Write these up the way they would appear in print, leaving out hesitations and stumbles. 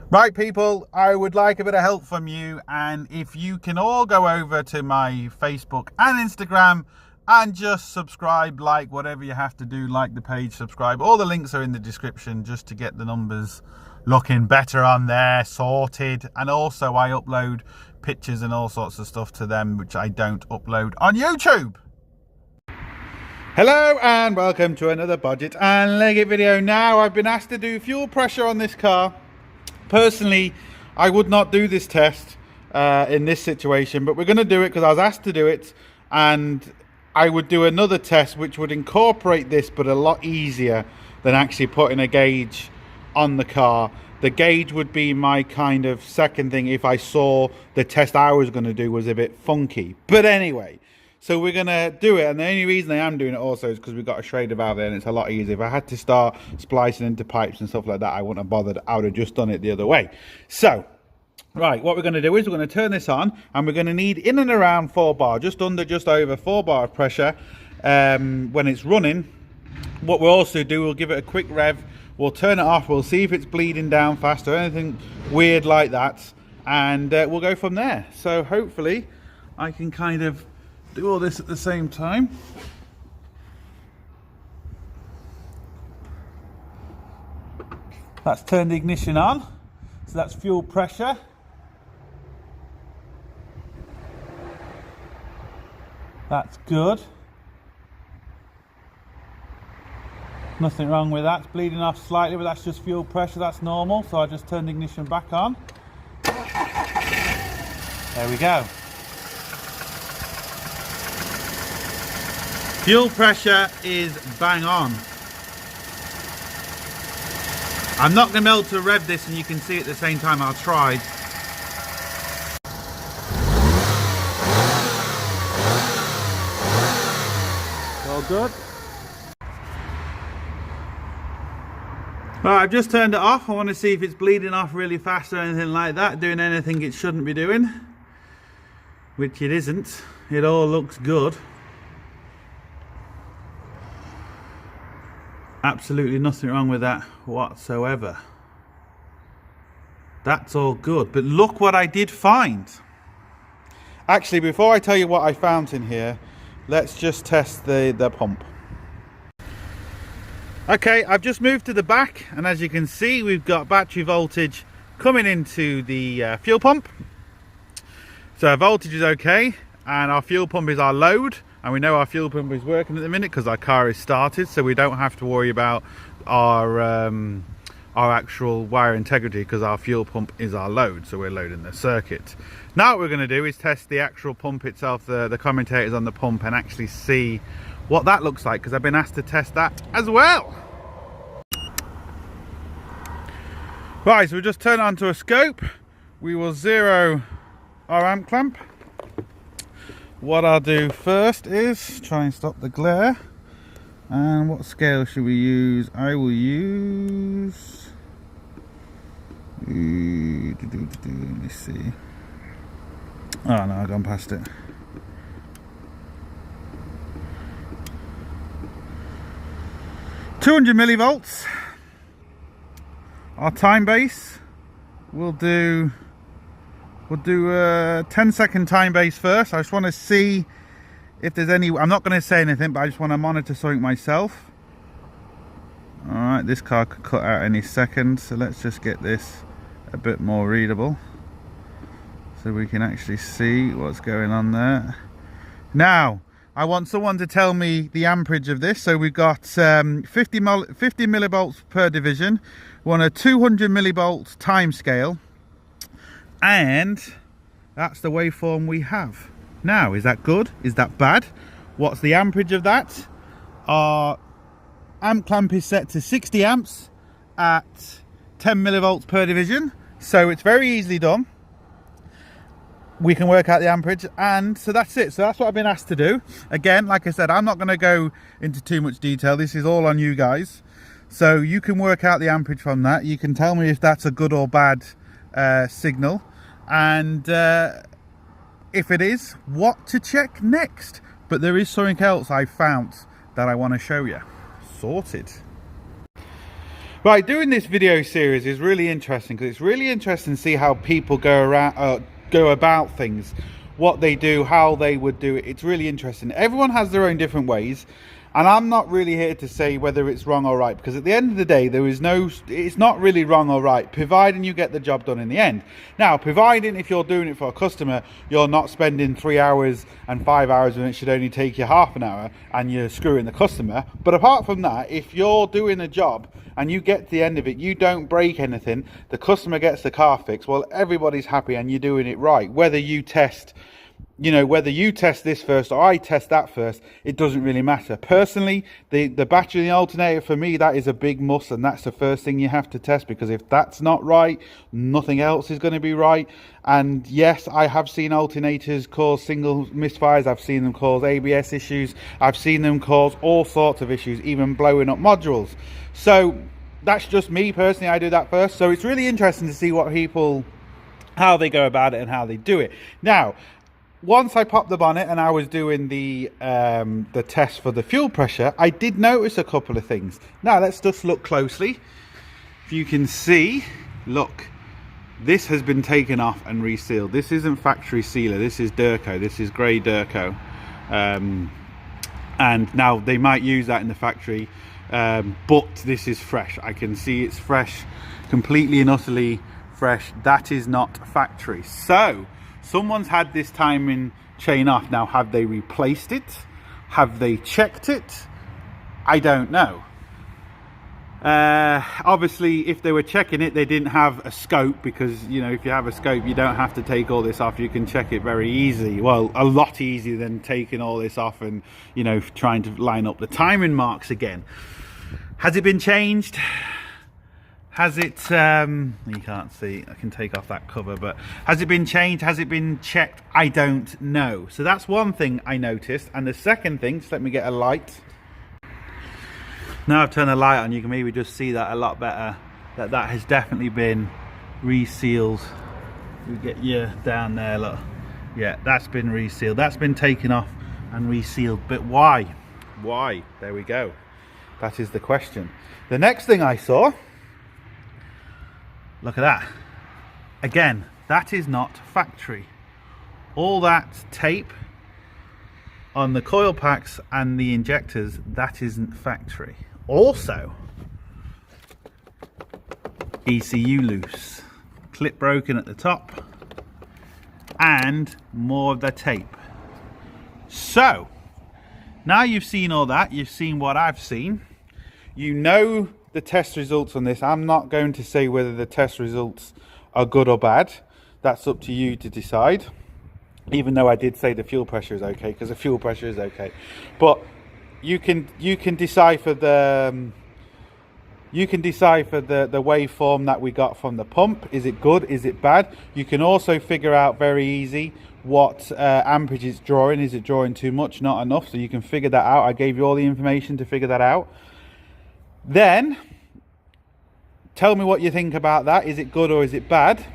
Right, people, I would like a bit of help from you, and if you can all go over to my Facebook and Instagram and just subscribe, like, whatever you have to do, like the page, subscribe. All the links are in the description just to get the numbers looking better on there, sorted. And also I upload pictures and all sorts of stuff to them, which I don't upload on YouTube. Hello and welcome to another Bodgit and Leggit video. Now, I've been asked to do fuel pressure on this car. Personally, I would not do this test in this situation, but we're going to do it because I was asked to do it, and I would do another test which would incorporate this, but a lot easier than actually putting a gauge on the car. The gauge would be my kind of second thing if I saw the test I was going to do was a bit funky. But anyway, so we're going to do it, and the only reason I am doing it also is because we've got a Schrader valve there and it's a lot easier. If I had to start splicing into pipes and stuff like that, I wouldn't have bothered. I would have just done it the other way. So, right, what we're going to do is we're going to turn this on, and we're going to need in and around 4 bar, just over 4 bar of pressure when it's running. What we'll also do, we'll give it a quick rev, we'll turn it off, we'll see if it's bleeding down fast or anything weird like that, and we'll go from there. So hopefully I can kind of do all this at the same time. That's turned the ignition on, so that's fuel pressure. That's good. Nothing wrong with that. It's bleeding off slightly, but that's just fuel pressure. That's normal. So I just turned the ignition back on. There we go. Fuel pressure is bang on. I'm not going to be able to rev this and you can see at the same time. I'll try. All good. Right, I've just turned it off. I want to see if it's bleeding off really fast or anything like that, doing anything it shouldn't be doing, which it isn't. It all looks good. Absolutely nothing wrong with that whatsoever. That's all good. But look what I did find. Actually, before I tell you what I found in here, let's just test the pump. Okay, I've just moved to the back, and as you can see, we've got battery voltage coming into the fuel pump. So our voltage is okay, and our fuel pump is our load. And we know our fuel pump is working at the minute because our car is started, so we don't have to worry about our actual wire integrity because our fuel pump is our load, so we're loading the circuit. Now what we're going to do is test the actual pump itself, the commutators on the pump, and actually see what that looks like, because I've been asked to test that as well. Right, so we just turn it onto a scope. We will zero our amp clamp. What I'll do first is try and stop the glare. And what scale should we use? I will use... let me see. Oh no, I've gone past it. ...200 millivolts. Our time base, we'll do a 10-second time base first. I just want to see if there's any... I'm not going to say anything, but I just want to monitor something myself. Alright, this car could cut out any second, so let's just get this a bit more readable so we can actually see what's going on there. Now, I want someone to tell me the amperage of this. So we've got 50 millivolts per division. We want a 200 millivolts time scale. And that's the waveform we have. Now, is that good? Is that bad? What's the amperage of that? Our amp clamp is set to 60 amps at 10 millivolts per division. So it's very easily done. We can work out the amperage, and so that's it. So that's what I've been asked to do. Again, like I said, I'm not going to go into too much detail. This is all on you guys. So you can work out the amperage from that. You can tell me if that's a good or bad signal. And if it is, what to check next. But there is something else I found that I want to show you. Sorted. By doing this video series is really interesting, because it's really interesting to see how people go about things, what they do, how they would do it. It's really interesting. Everyone has their own different ways, and I'm not really here to say whether it's wrong or right, because at the end of the day, it's not really wrong or right, providing you get the job done in the end. Now, providing if you're doing it for a customer, you're not spending 3 hours and 5 hours when it should only take you half an hour, and you're screwing the customer. But apart from that, if you're doing a job and you get to the end of it, you don't break anything, the customer gets the car fixed, well, everybody's happy and you're doing it right. Whether you test this first or I test that first, it doesn't really matter. Personally, the battery and the alternator, for me, that is a big must, and that's the first thing you have to test, because if that's not right, nothing else is going to be right. And yes, I have seen alternators cause single misfires, I've seen them cause ABS issues, I've seen them cause all sorts of issues, even blowing up modules. So that's just me personally, I do that first. So it's really interesting to see how they go about it and how they do it. Now, once I popped the bonnet and I was doing the test for the fuel pressure, I did notice a couple of things. Now let's just look closely. If you can see, look, this has been taken off and resealed. This isn't factory sealer, this is Durco, this is grey Durco. And now they might use that in the factory, but this is fresh. I can see it's fresh, completely and utterly fresh. That is not factory. So someone's had this timing chain off. Now, have they replaced it? Have they checked it? I don't know. Obviously, if they were checking it, they didn't have a scope, because, you know, if you have a scope, you don't have to take all this off. You can check it very easy. Well, a lot easier than taking all this off and, you know, trying to line up the timing marks again. Has it been changed? Has it, you can't see, I can take off that cover, but has it been changed? Has it been checked? I don't know. So that's one thing I noticed. And the second thing, just let me get a light. Now I've turned the light on, you can maybe just see that a lot better, that has definitely been resealed. We get you down there, look. Yeah, that's been resealed. That's been taken off and resealed. But why? Why? There we go. That is the question. The next thing I saw, look at that. Again, that is not factory. All that tape on the coil packs and the injectors, that isn't factory. Also, ECU loose, clip broken at the top, and more of the tape. So, now you've seen all that, you've seen what I've seen, you know the test results on this. I'm not going to say whether the test results are good or bad. That's up to you to decide. Even though I did say the fuel pressure is okay, because the fuel pressure is okay. But you can decipher the waveform that we got from the pump. Is it good? Is it bad? You can also figure out very easy what amperage it's drawing. Is it drawing too much, not enough? So you can figure that out. I gave you all the information to figure that out. Then tell me what you think about that. Is it good or is it bad?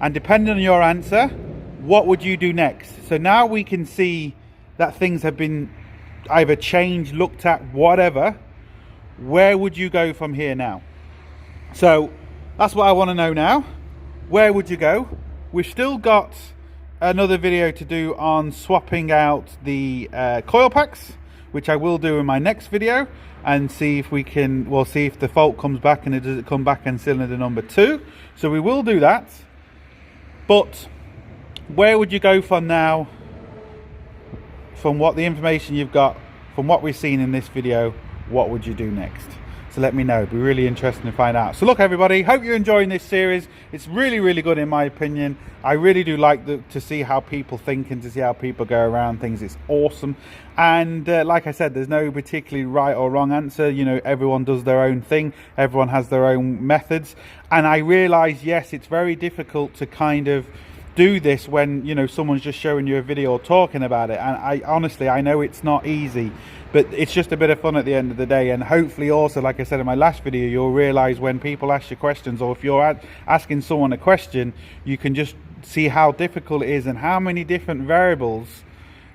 And depending on your answer, what would you do next? So now we can see that things have been either changed, looked at, whatever. Where would you go from here now? So that's what I want to know now. Where would you go? We've still got another video to do on swapping out the coil packs, which I will do in my next video, and see if we can, we'll see if the fault comes back and does it come back in cylinder number 2. So we will do that. But where would you go from now, from what the information you've got, from what we've seen in this video? What would you do next? So let me know. It'd be really interesting to find out. So look, everybody, hope you're enjoying this series. It's really, really good in my opinion. I really do like to see how people think and to see how people go around things. It's awesome. And like I said, there's no particularly right or wrong answer. You know, everyone does their own thing. Everyone has their own methods. And I realize, yes, it's very difficult to kind of do this when, you know, someone's just showing you a video or talking about it. And I honestly, I know it's not easy, but it's just a bit of fun at the end of the day. And hopefully also, like I said in my last video, you'll realize when people ask you questions, or if you're asking someone a question, you can just see how difficult it is and how many different variables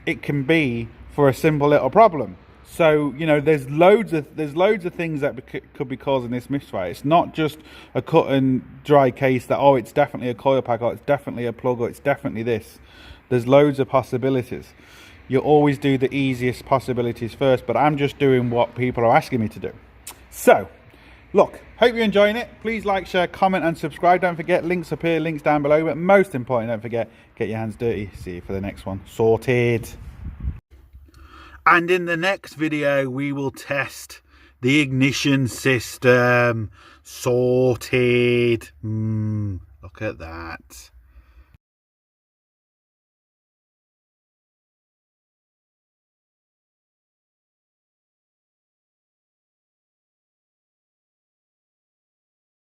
it can be for a simple little problem. So, you know, there's loads of things that could be causing this misfire. It's not just a cut and dry case that, oh, it's definitely a coil pack, or it's definitely a plug, or it's definitely this. There's loads of possibilities. You always do the easiest possibilities first, but I'm just doing what people are asking me to do. So, look, hope you're enjoying it. Please like, share, comment and subscribe. Don't forget, links up here, links down below. But most important, don't forget, get your hands dirty. See you for the next one. Sorted. And in the next video, we will test the ignition system. Sorted. Look at that.